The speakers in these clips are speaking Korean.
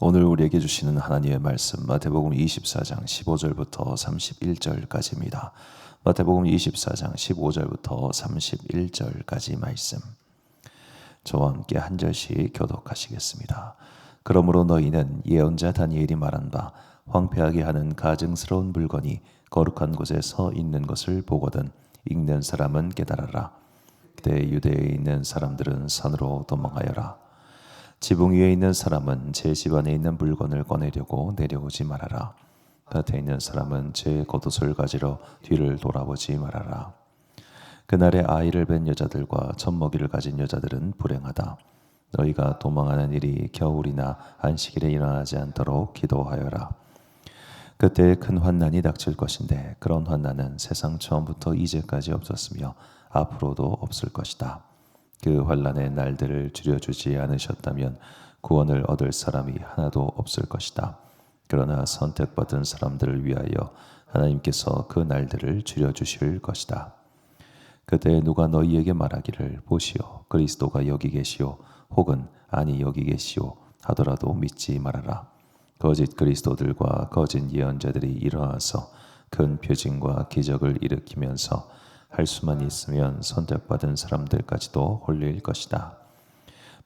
오늘 우리에게 주시는 하나님의 말씀 마태복음 24장 15절부터 31절까지입니다. 마태복음 24장 15절부터 31절까지 말씀. 저와 함께 한 절씩 교독하시겠습니다. 그러므로 너희는 예언자 다니엘이 말한 바 황폐하게 하는 가증스러운 물건이 거룩한 곳에 서 있는 것을 보거든 읽는 사람은 깨달아라. 그때 유대에 있는 사람들은 산으로 도망하여라. 지붕 위에 있는 사람은 제 집안에 있는 물건을 꺼내려고 내려오지 말아라. 밭에 있는 사람은 제 겉옷을 가지러 뒤를 돌아보지 말아라. 그날에 아이를 뵌 여자들과 젖먹이를 가진 여자들은 불행하다. 너희가 도망하는 일이 겨울이나 안식일에 일어나지 않도록 기도하여라. 그때 큰 환난이 닥칠 것인데 그런 환난은 세상 처음부터 이제까지 없었으며 앞으로도 없을 것이다. 그 환난의 날들을 줄여주지 않으셨다면 구원을 얻을 사람이 하나도 없을 것이다. 그러나 선택받은 사람들을 위하여 하나님께서 그 날들을 줄여주실 것이다. 그때 누가 너희에게 말하기를 보시오 그리스도가 여기 계시오 혹은 아니 여기 계시오 하더라도 믿지 말아라. 거짓 그리스도들과 거짓 예언자들이 일어나서 큰 표징과 기적을 일으키면서 할 수만 있으면 선택받은 사람들까지도 홀릴 것이다.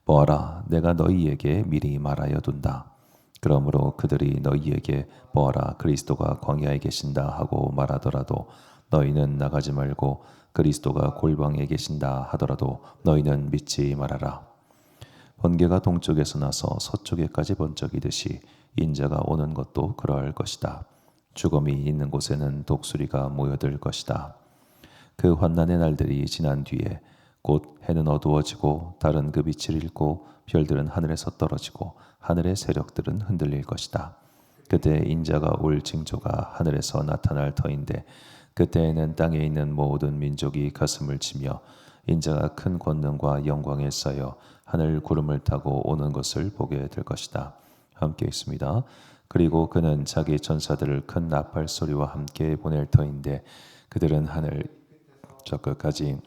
보아라, 내가 너희에게 미리 말하여 둔다. 그러므로 그들이 너희에게 보아라, 그리스도가 광야에 계신다 하고 말하더라도 너희는 나가지 말고 그리스도가 골방에 계신다 하더라도 너희는 믿지 말아라. 번개가 동쪽에서 나서 서쪽에까지 번쩍이듯이 인자가 오는 것도 그러할 것이다. 죽음이 있는 곳에는 독수리가 모여들 것이다. 그 환난의 날들이 지난 뒤에 곧 해는 어두워지고 달은 그 빛을 잃고 별들은 하늘에서 떨어지고 하늘의 세력들은 흔들릴 것이다. 그때 인자가 올 징조가 하늘에서 나타날 터인데 그때에는 땅에 있는 모든 민족이 가슴을 치며 인자가 큰 권능과 영광에 쌓여 하늘 구름을 타고 오는 것을 보게 될 것이다. 함께 있습니다. 그리고 그는 자기 전사들을 큰 나팔 소리와 함께 보낼 터인데 그들은 하늘 저 끝까지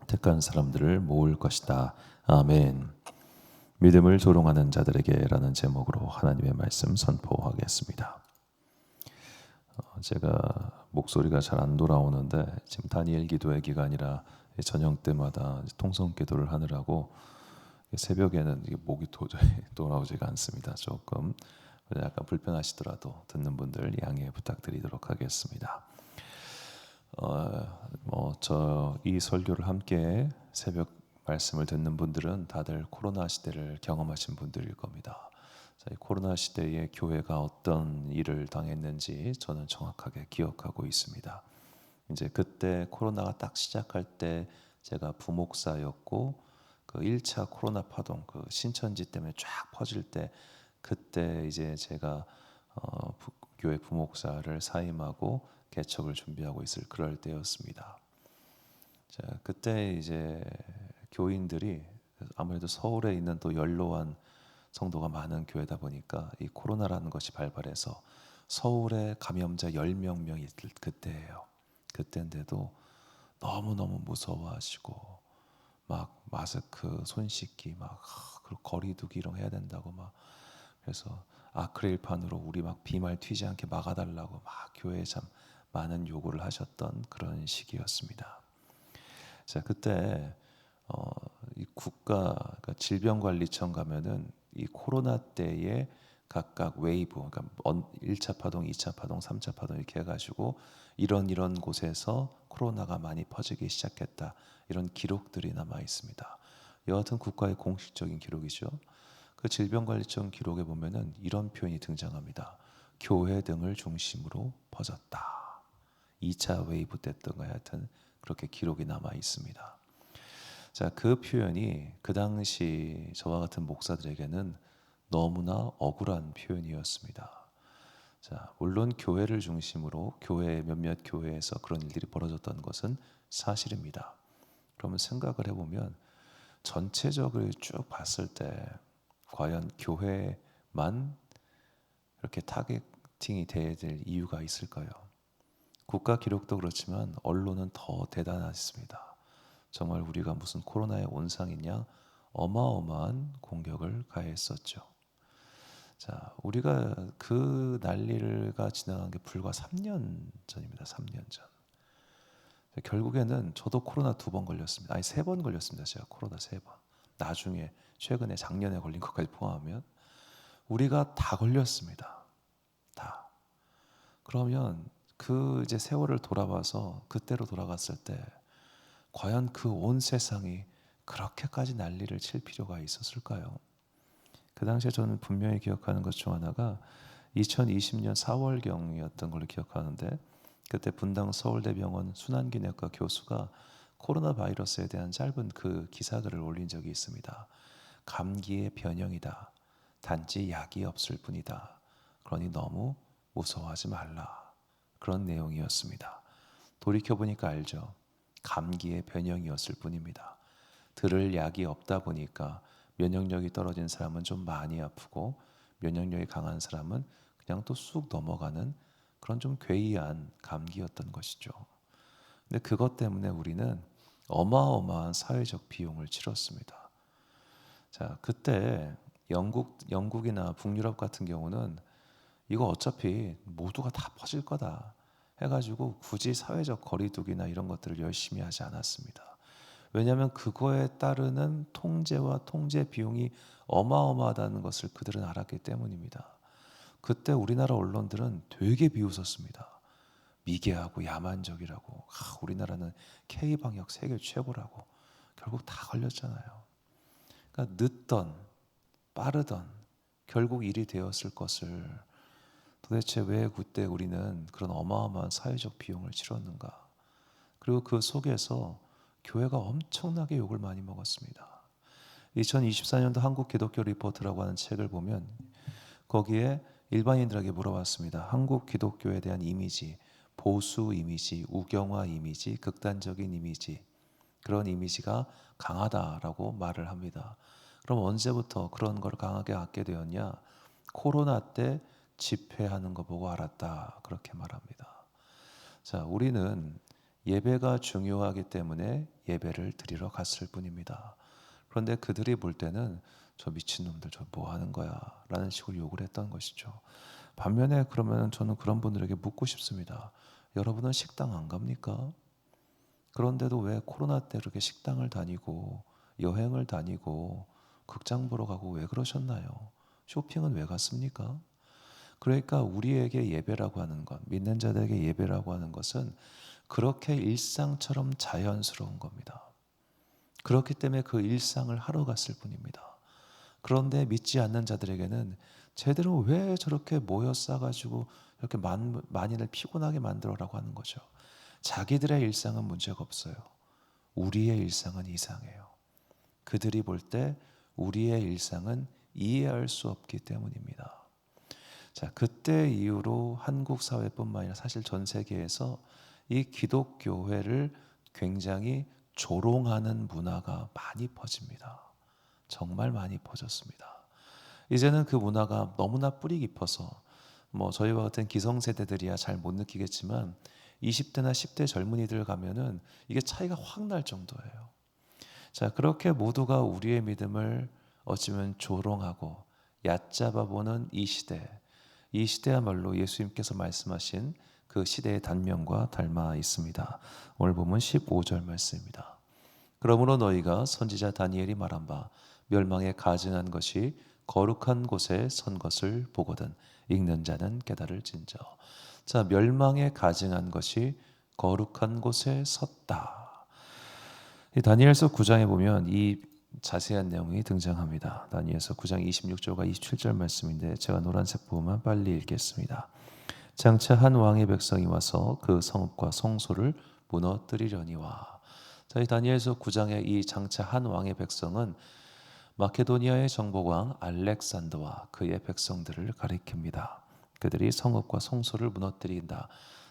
택한 사람들을 모을 것이다. 아멘. 믿음을 조롱하는 자들에게라는 제목으로 하나님의 말씀 선포하겠습니다. 제가 목소리가 잘 안 돌아오는데 지금 다니엘 기도의 기간이라 저녁 때마다 통성 기도를 하느라고 새벽에는 목이 도저히 돌아오지가 않습니다. 조금 약간 불편하시더라도 듣는 분들 양해 부탁드리도록 하겠습니다. 저 이 설교를 함께 새벽 말씀을 듣는 분들은 다들 코로나 시대를 경험하신 분들일 겁니다. 이 코로나 시대에 교회가 어떤 일을 당했는지 저는 정확하게 기억하고 있습니다. 이제 그때 코로나가 딱 시작할 때 제가 부목사였고 그 1차 코로나 파동 그 신천지 때문에 쫙 퍼질 때 그때 이제 제가 교회 부목사를 사임하고 개척을 준비하고 있을 그럴 때였습니다. 자, 그때 이제 교인들이 아무래도 서울에 있는 또 연로한 성도가 많은 교회다 보니까 이 코로나라는 것이 발발해서 서울에 감염자 10명이 있을 그때예요. 그때인데도 너무너무 무서워하시고 막 마스크, 손 씻기, 막 거리두기 이런 거 해야 된다고 막 그래서 아크릴판으로 우리 막 비말 튀지 않게 막아달라고 막 교회에 참 많은 요구를 하셨던 그런 시기였습니다. 자, 그때 이 그러니까 질병관리청 가면은 이 코로나 때에 각각 웨이브, 그러니까 1차 파동, 2차 파동, 3차 파동 이렇게 해가지고 이런 곳에서 코로나가 많이 퍼지기 시작했다. 이런 기록들이 남아 있습니다. 여하튼 국가의 공식적인 기록이죠. 그 질병관리청 기록에 보면은 이런 표현이 등장합니다. 교회 등을 중심으로 퍼졌다. 2차 웨이브 때였던가 하여튼 그렇게 기록이 남아 있습니다. 자, 그 표현이 그 당시 저와 같은 목사들에게는 너무나 억울한 표현이었습니다. 자, 물론 교회를 중심으로 교회 몇몇 교회에서 그런 일들이 벌어졌던 것은 사실입니다. 그러면 생각을 해보면 전체적으로 쭉 봤을 때 과연 교회만 이렇게 타겟팅이 돼야 될 이유가 있을까요? 국가 기록도 그렇지만 언론은 더 대단했습니다. 정말 우리가 무슨 코로나의 온상이냐 어마어마한 공격을 가했었죠. 자, 우리가 그 난리가 지나간 게 불과 3년 전입니다. 3년 전. 결국에는 저도 코로나 2번 걸렸습니다. 아니 3번 걸렸습니다. 제가 코로나 3번. 나중에 최근에 작년에 걸린 것까지 포함하면 우리가 다 걸렸습니다. 다. 그러면 그 이제 세월을 돌아봐서 그때로 돌아갔을 때 과연 그 온 세상이 그렇게까지 난리를 칠 필요가 있었을까요? 그 당시에 저는 분명히 기억하는 것 중 하나가 2020년 4월경이었던 걸로 기억하는데, 그때 분당 서울대병원 순환기내과 교수가 코로나 바이러스에 대한 짧은 그 기사글을 올린 적이 있습니다. 감기의 변형이다. 단지 약이 없을 뿐이다. 그러니 너무 무서워하지 말라. 그런 내용이었습니다. 돌이켜보니까 알죠. 감기의 변형이었을 뿐입니다. 들을 약이 없다 보니까 면역력이 떨어진 사람은 좀 많이 아프고 면역력이 강한 사람은 그냥 또 쑥 넘어가는 그런 좀 괴이한 감기였던 것이죠. 근데 그것 때문에 우리는 어마어마한 사회적 비용을 치렀습니다. 자, 그때 영국이나 북유럽 같은 경우는 이거 어차피 모두가 다 퍼질 거다 해가지고 굳이 사회적 거리두기나 이런 것들을 열심히 하지 않았습니다. 왜냐하면 그거에 따르는 통제와 통제 비용이 어마어마하다는 것을 그들은 알았기 때문입니다. 그때 우리나라 언론들은 되게 비웃었습니다. 미개하고 야만적이라고. 우리나라는 K방역 세계 최고라고. 결국 다 걸렸잖아요. 그러니까 늦던 빠르던 결국 일이 되었을 것을 도대체 왜 그때 우리는 그런 어마어마한 사회적 비용을 치렀는가. 그리고 그 속에서 교회가 엄청나게 욕을 많이 먹었습니다. 2024년도 한국 기독교 리포트라고 하는 책을 보면 거기에 일반인들에게 물어봤습니다. 한국 기독교에 대한 이미지, 보수 이미지, 우경화 이미지, 극단적인 이미지, 그런 이미지가 강하다라고 말을 합니다. 그럼 언제부터 그런 걸 강하게 갖게 되었냐? 코로나 때 집회하는 거 보고 알았다. 그렇게 말합니다. 자, 우리는 예배가 중요하기 때문에 예배를 드리러 갔을 뿐입니다. 그런데 그들이 볼 때는 저 미친놈들 저 뭐 하는 거야 라는 식으로 욕을 했던 것이죠. 반면에 그러면 저는 그런 분들에게 묻고 싶습니다. 여러분은 식당 안 갑니까? 그런데도 왜 코로나 때 그렇게 식당을 다니고 여행을 다니고 극장 보러 가고 왜 그러셨나요? 쇼핑은 왜 갔습니까? 그러니까 우리에게 예배라고 하는 것, 믿는 자들에게 예배라고 하는 것은 그렇게 일상처럼 자연스러운 겁니다. 그렇기 때문에 그 일상을 하러 갔을 뿐입니다. 그런데 믿지 않는 자들에게는 제대로 왜 저렇게 모여 싸가지고 이렇게 만인을 피곤하게 만들어라고 하는 거죠. 자기들의 일상은 문제가 없어요. 우리의 일상은 이상해요. 그들이 볼 때 우리의 일상은 이해할 수 없기 때문입니다. 자, 그때 이후로 한국 사회뿐만 아니라 사실 전 세계에서 이 기독교회를 굉장히 조롱하는 문화가 많이 퍼집니다. 정말 많이 퍼졌습니다. 이제는 그 문화가 너무나 뿌리 깊어서 저희와 같은 기성세대들이야 잘 못 느끼겠지만 20대나 10대 젊은이들 가면은 이게 차이가 확 날 정도예요. 자, 그렇게 모두가 우리의 믿음을 어찌면 조롱하고 얕잡아 보는 이 시대야말로 예수님께서 말씀하신 그 시대의 단면과 닮아 있습니다. 오늘 보면 15절 말씀입니다. 그러므로 너희가 선지자 다니엘이 말한 바 멸망에 가증한 것이 거룩한 곳에 선 것을 보거든 읽는 자는 깨달을진저. 자, 멸망에 가증한 것이 거룩한 곳에 섰다. 이 다니엘서 9장에 보면 이 자세한 내용이 등장합니다. 다니엘서 9장 26절과 27절 말씀인데 제가 노란색 부분만 빨리 읽겠습니다. 장차 한 왕의 백성이 와서 그 성읍과 성소를 무너뜨리려니와. 자, 이 다니엘서 9장의 이 장차 한 왕의 백성은 마케도니아의 정복왕 알렉산더와 그의 백성들을 가리킵니다. 그들이 성읍과 성소를 무너뜨린다.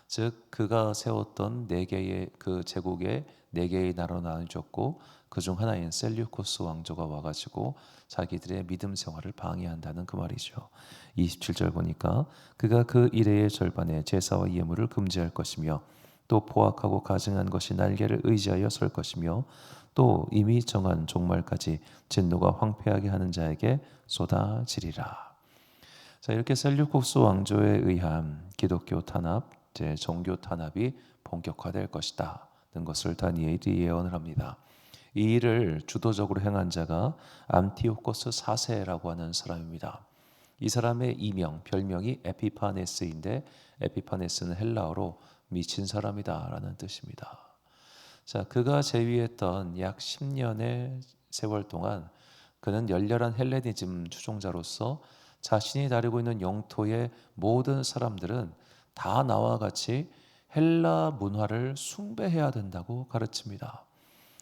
즉 그가 세웠던 네 개의 그 제국의 네 개의 나라로 나눠졌고 그중 하나인 셀류코스 왕조가 와가지고 자기들의 믿음 생활을 방해한다는 그 말이죠. 27절 보니까 그가 그 일해의 절반에 제사와 예물을 금지할 것이며 또 포악하고 가증한 것이 날개를 의지하여 설 것이며 또 이미 정한 종말까지 진노가 황폐하게 하는 자에게 쏟아지리라. 자, 이렇게 셀류쿠스 왕조에 의한 기독교 탄압, 제 종교 탄압이 본격화될 것이다는 것을 다니엘이 예언을 합니다. 이 일을 주도적으로 행한 자가 안티오코스 4세라고 하는 사람입니다. 이 사람의 이명, 별명이 에피파네스인데 에피파네스는 헬라어로 미친 사람이다라는 뜻입니다. 자, 그가 재위했던 약 10년의 세월 동안 그는 열렬한 헬레니즘 추종자로서 자신이 다루고 있는 영토의 모든 사람들은 다 나와 같이 헬라 문화를 숭배해야 된다고 가르칩니다.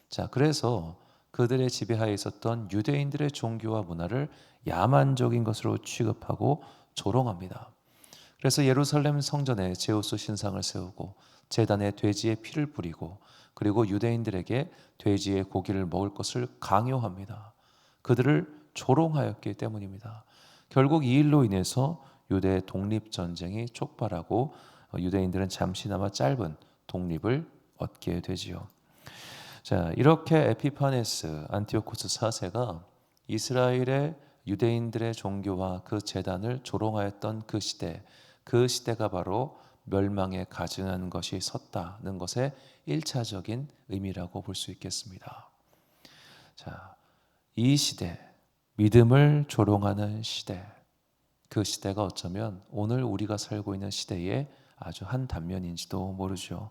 자, 그래서 그들의 지배하에 있었던 유대인들의 종교와 문화를 야만적인 것으로 취급하고 조롱합니다. 그래서 예루살렘 성전에 제우스 신상을 세우고 제단에 돼지의 피를 뿌리고 그리고 유대인들에게 돼지의 고기를 먹을 것을 강요합니다. 그들을 조롱하였기 때문입니다. 결국 이 일로 인해서 유대 독립전쟁이 촉발하고 유대인들은 잠시나마 짧은 독립을 얻게 되지요. 자, 이렇게 에피파네스 안티오코스 4세가 이스라엘의 유대인들의 종교와 그 제단을 조롱하였던 그 시대가 바로 멸망에 가증한 것이 섰다는 것의 1차적인 의미라고 볼 수 있겠습니다. 자, 이 시대, 믿음을 조롱하는 시대, 그 시대가 어쩌면 오늘 우리가 살고 있는 시대의 아주 한 단면인지도 모르죠.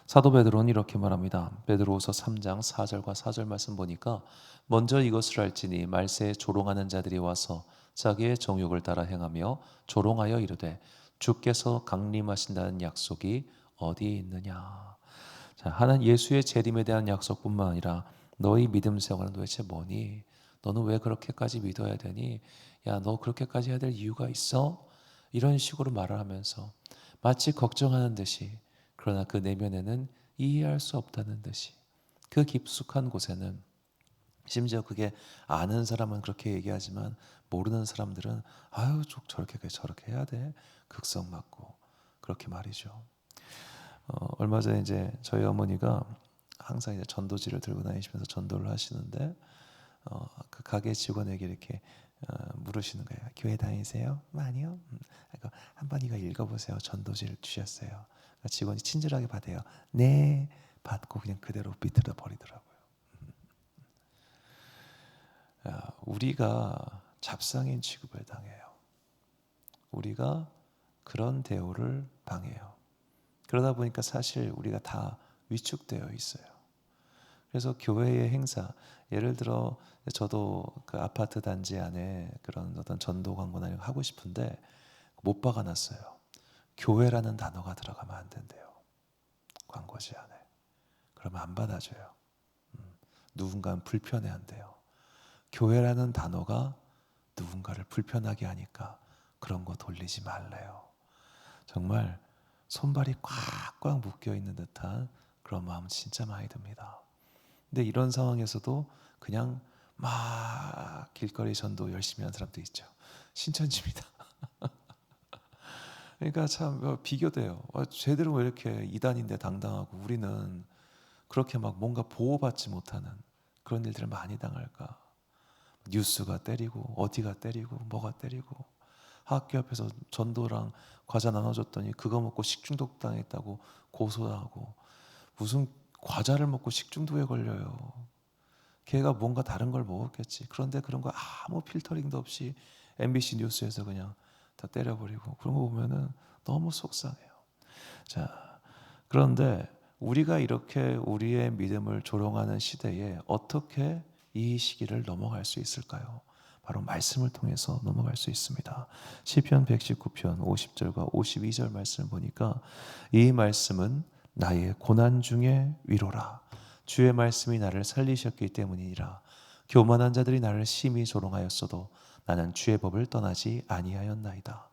사도 베드로는 이렇게 말합니다. 베드로후서 3장 4절과 4절 말씀 보니까 먼저 이것을 알지니 말세에 조롱하는 자들이 와서 자기의 정욕을 따라 행하며 조롱하여 이르되 주께서 강림하신다는 약속이 어디에 있느냐. 자, 하나님 예수의 재림에 대한 약속뿐만 아니라 너희 믿음 생활은 도대체 뭐니? 너는 왜 그렇게까지 믿어야 되니? 야, 너 그렇게까지 해야 될 이유가 있어? 이런 식으로 말을 하면서 마치 걱정하는 듯이, 그러나 그 내면에는 이해할 수 없다는 듯이, 그 깊숙한 곳에는, 심지어 그게 아는 사람은 그렇게 얘기하지만 모르는 사람들은 아유 저렇게 해야 돼, 극성 맞고 그렇게 말이죠. 얼마 전에 이제 저희 어머니가 항상 이제 전도지를 들고 다니시면서 전도를 하시는데 그 가게 직원에게 이렇게 물으시는 거예요. 교회 다니세요? 아니요. 한번 이거 읽어보세요. 전도지를 주셨어요. 그러니까 직원이 친절하게 받아요. 네, 받고 그냥 그대로 비틀어 버리더라고요. 우리가 잡상인 취급을 당해요. 우리가 그런 대우를 당해요. 그러다 보니까 사실 우리가 다 위축되어 있어요. 그래서 교회의 행사, 예를 들어 저도 그 아파트 단지 안에 그런 어떤 전도 광고나 이런 거 하고 싶은데 못 박아놨어요. 교회라는 단어가 들어가면 안 된대요. 광고지 안에. 그러면 안 받아줘요. 누군가는 불편해한대요. 교회라는 단어가 누군가를 불편하게 하니까 그런 거 돌리지 말래요. 정말 손발이 꽉꽉 묶여 있는 듯한 그런 마음 진짜 많이 듭니다. 근데 이런 상황에서도 그냥 막 길거리 전도 열심히 하는 사람도 있죠. 신천지입니다. 그러니까 참 비교돼요. 쟤들은 왜 이렇게 이단인데 당당하고 우리는 그렇게 막 뭔가 보호받지 못하는 그런 일들을 많이 당할까. 뉴스가 때리고 어디가 때리고 뭐가 때리고, 학교 앞에서 전도랑 과자 나눠줬더니 그거 먹고 식중독 당했다고 고소하고, 무슨 과자를 먹고 식중독에 걸려요. 걔가 뭔가 다른 걸 먹었겠지. 그런데 그런 거 아무 필터링도 없이 MBC 뉴스에서 그냥 다 때려버리고, 그런 거 보면은 너무 속상해요. 자, 그런데 우리가 이렇게 우리의 믿음을 조롱하는 시대에 어떻게 이 시기를 넘어갈 수 있을까요? 바로 말씀을 통해서 넘어갈 수 있습니다. 시편 119편 50절과 52절 말씀을 보니까 이 말씀은 나의 고난 중에 위로라. 주의 말씀이 나를 살리셨기 때문이니라. 교만한 자들이 나를 심히 조롱하였어도 나는 주의 법을 떠나지 아니하였나이다.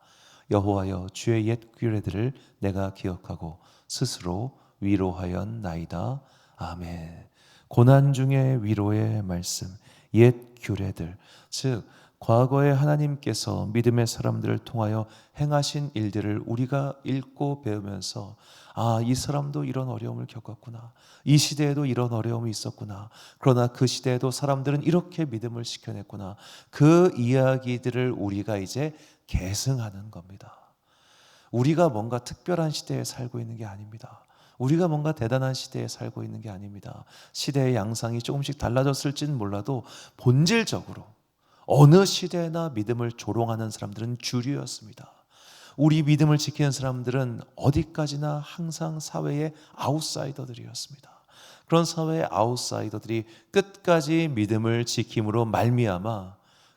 여호와여, 주의 옛 규례들을 내가 기억하고 스스로 위로하였나이다. 아멘. 고난 중에 위로의 말씀, 옛 규례들, 즉 과거에 하나님께서 믿음의 사람들을 통하여 행하신 일들을 우리가 읽고 배우면서 아, 이 사람도 이런 어려움을 겪었구나. 이 시대에도 이런 어려움이 있었구나. 그러나 그 시대에도 사람들은 이렇게 믿음을 지켜냈구나. 그 이야기들을 우리가 이제 계승하는 겁니다. 우리가 뭔가 특별한 시대에 살고 있는 게 아닙니다. 우리가 뭔가 대단한 시대에 살고 있는 게 아닙니다. 시대의 양상이 조금씩 달라졌을지는 몰라도 본질적으로 어느 시대나 믿음을 조롱하는 사람들은 주류였습니다. 우리 믿음을 지키는 사람들은 어디까지나 항상 사회의 아웃사이더들이었습니다. 그런 사회의 아웃사이더들이 끝까지 믿음을 지킴으로 말미암아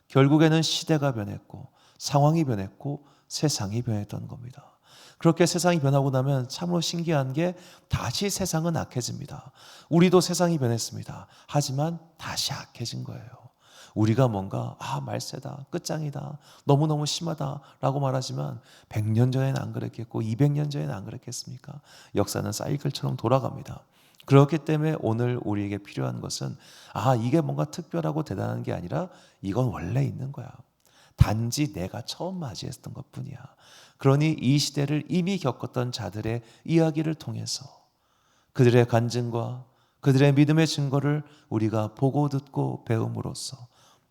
결국에는 시대가 변했고 상황이 변했고 세상이 변했던 겁니다. 그렇게 세상이 변하고 나면 참으로 신기한 게 다시 세상은 악해집니다. 우리도 세상이 변했습니다. 하지만 다시 악해진 거예요. 우리가 뭔가 말세다, 끝장이다, 너무너무 심하다 라고 말하지만 100년 전에는 안 그랬겠고 200년 전에는 안 그랬겠습니까? 역사는 사이클처럼 돌아갑니다. 그렇기 때문에 오늘 우리에게 필요한 것은 이게 뭔가 특별하고 대단한 게 아니라 이건 원래 있는 거야. 단지 내가 처음 맞이했던 것뿐이야. 그러니 이 시대를 이미 겪었던 자들의 이야기를 통해서 그들의 간증과 그들의 믿음의 증거를 우리가 보고 듣고 배움으로써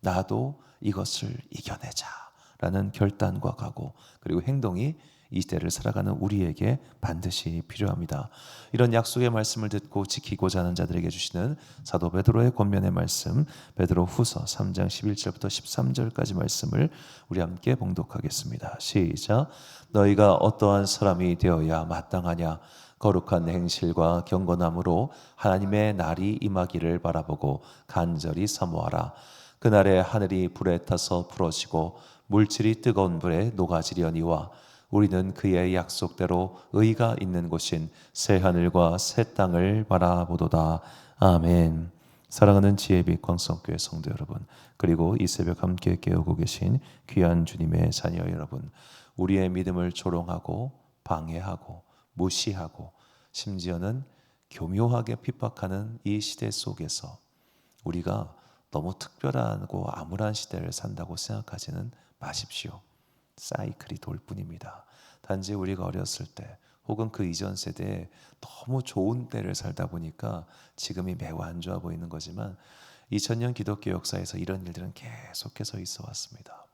나도 이것을 이겨내자라는 결단과 각오 그리고 행동이 이 시대를 살아가는 우리에게 반드시 필요합니다. 이런 약속의 말씀을 듣고 지키고자 하는 자들에게 주시는 사도 베드로의 권면의 말씀, 베드로 후서 3장 11절부터 13절까지 말씀을 우리 함께 봉독하겠습니다. 시작. 너희가 어떠한 사람이 되어야 마땅하냐? 거룩한 행실과 경건함으로 하나님의 날이 임하기를 바라보고 간절히 사모하라. 그날에 하늘이 불에 타서 부러지고 물질이 뜨거운 불에 녹아지려니와 우리는 그의 약속대로 의가 있는 곳인 새 하늘과 새 땅을 바라보도다. 아멘. 사랑하는 지혜빛 광성교회 성도 여러분, 그리고 이 새벽 함께 깨우고 계신 귀한 주님의 자녀 여러분, 우리의 믿음을 조롱하고 방해하고 무시하고 심지어는 교묘하게 핍박하는 이 시대 속에서 우리가 너무 특별하고 암울한 시대를 산다고 생각하지는 마십시오. 사이클이 돌 뿐입니다. 단지 우리가 어렸을 때 혹은 그 이전 세대에 너무 좋은 때를 살다 보니까 지금이 매우 안 좋아 보이는 거지만 2000년 기독교 역사에서 이런 일들은 계속해서 있어 왔습니다.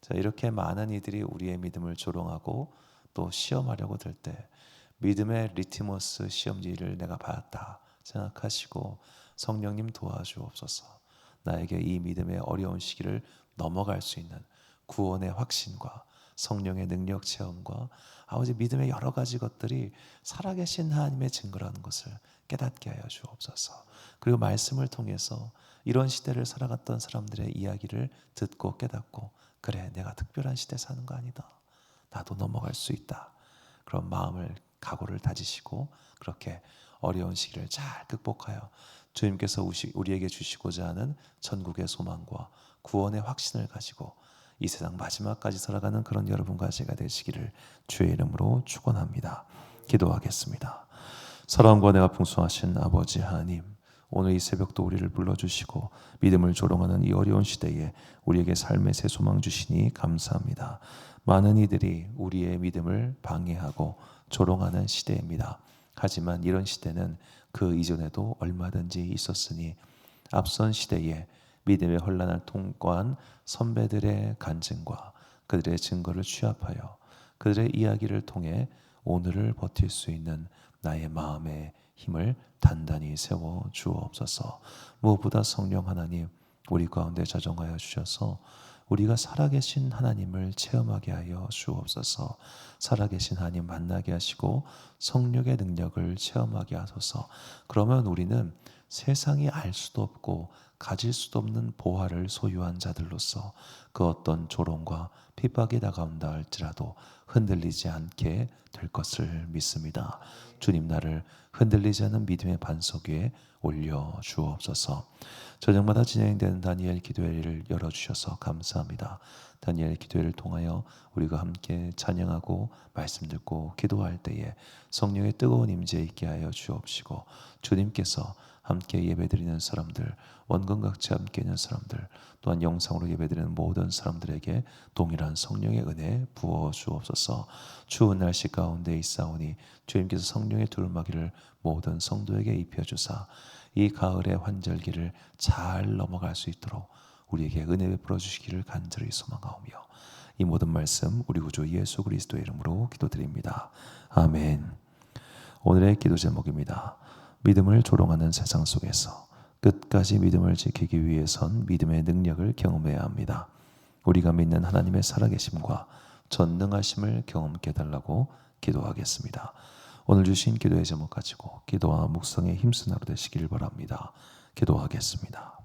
자, 이렇게 많은 이들이 우리의 믿음을 조롱하고 또 시험하려고 들 때 믿음의 리트머스 시험지를 내가 받았다 생각하시고 성령님 도와주옵소서. 나에게 이 믿음의 어려운 시기를 넘어갈 수 있는 구원의 확신과 성령의 능력 체험과 아버지 믿음의 여러 가지 것들이 살아계신 하나님의 증거라는 것을 깨닫게 하여 주옵소서. 그리고 말씀을 통해서 이런 시대를 살아갔던 사람들의 이야기를 듣고 깨닫고 그래, 내가 특별한 시대 사는 거 아니다. 나도 넘어갈 수 있다. 그런 마음을 각오를 다지시고 그렇게 어려운 시기를 잘 극복하여 주님께서 우리에게 주시고자 하는 천국의 소망과 구원의 확신을 가지고 이 세상 마지막까지 살아가는 그런 여러분과 제가 되시기를 주의 이름으로 축원합니다. 기도하겠습니다. 사랑과 은혜가 풍성하신 아버지 하나님, 오늘 이 새벽도 우리를 불러주시고 믿음을 조롱하는 이 어려운 시대에 우리에게 삶의 새 소망 주시니 감사합니다. 많은 이들이 우리의 믿음을 방해하고 조롱하는 시대입니다. 하지만 이런 시대는 그 이전에도 얼마든지 있었으니 앞선 시대에 믿음의 혼란을 통과한 선배들의 간증과 그들의 증거를 취합하여 그들의 이야기를 통해 오늘을 버틸 수 있는 나의 마음의 힘을 단단히 세워 주옵소서. 무엇보다 성령 하나님, 우리 가운데 자정하여 주셔서 우리가 살아계신 하나님을 체험하게 하여 주옵소서. 살아계신 하나님 만나게 하시고 성령의 능력을 체험하게 하소서. 그러면 우리는 세상이 알 수도 없고 가질 수도 없는 보화를 소유한 자들로서 그 어떤 조롱과 핍박이 다가온다 할지라도 흔들리지 않게 될 것을 믿습니다. 주님, 나를 흔들리지 않은 믿음의 반석 위에 올려 주옵소서. 저녁마다 진행되는 다니엘 기도회를 열어주셔서 감사합니다. 다니엘의 기도회를 통하여 우리가 함께 찬양하고 말씀 듣고 기도할 때에 성령의 뜨거운 임재 있게 하여 주옵시고, 주님께서 함께 예배드리는 사람들, 원건같이 함께 있는 사람들, 또한 영상으로 예배드리는 모든 사람들에게 동일한 성령의 은혜 부어 주옵소서. 추운 날씨 가운데 있사오니 주님께서 성령의 두루마기를 모든 성도에게 입혀주사 이 가을의 환절기를 잘 넘어갈 수 있도록 우리에게 은혜 베풀어 주시기를 간절히 소망하오며, 이 모든 말씀 우리 구주 예수 그리스도의 이름으로 기도드립니다. 아멘. 오늘의 기도 제목입니다. 믿음을 조롱하는 세상 속에서 끝까지 믿음을 지키기 위해선 믿음의 능력을 경험해야 합니다. 우리가 믿는 하나님의 살아계심과 전능하심을 경험케 해달라고 기도하겠습니다. 오늘 주신 기도의 제목 가지고 기도와 묵상에 힘쓰는 하루 되시길 바랍니다. 기도하겠습니다.